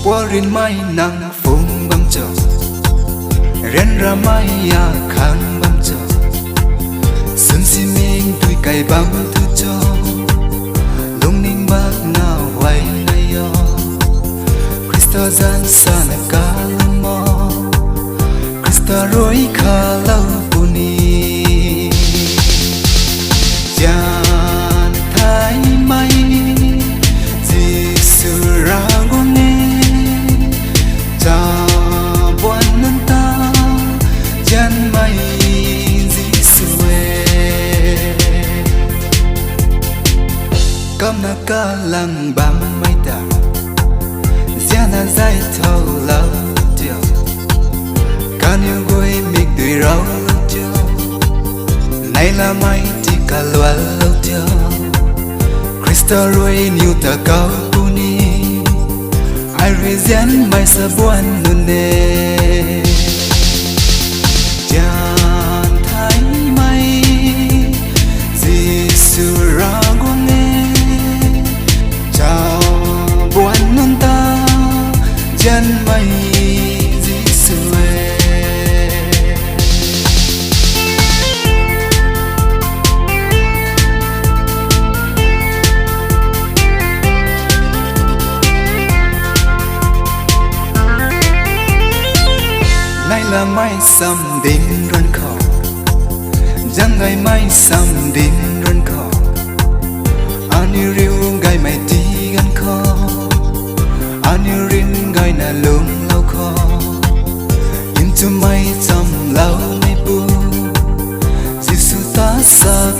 qua rin mai nang phung băng chờ ren ra mai ya khang băng chờ sân si mình tuổi cày băng thứ cho lung ninh bác nào hoài nay yo Krista gian sa na ka mo Krista roi kha lau puni chan thái mai Giêsu ra gong nghe cha buan nan ta chan mai Giêsu cam na ka lang bam mai ta gia na dai thâu lâu chiều can yêu gối miệt tùy rau lâu chiều này là mai chỉ cả loa lâu chiều Krista ruồi nhiều ta cao puni ai ruồi gian mai sa buan nun nè chan thái mai Giêsu ra gong nghe chào buan nun ta chan mai Giêsu nay là mai sam đến run khò giang ngày mai sam đến run khò anh yêu gai mai ti gan khò anh yêu rin gai na lung lau khò into mai chăm lau mai bu Giêsu ta sa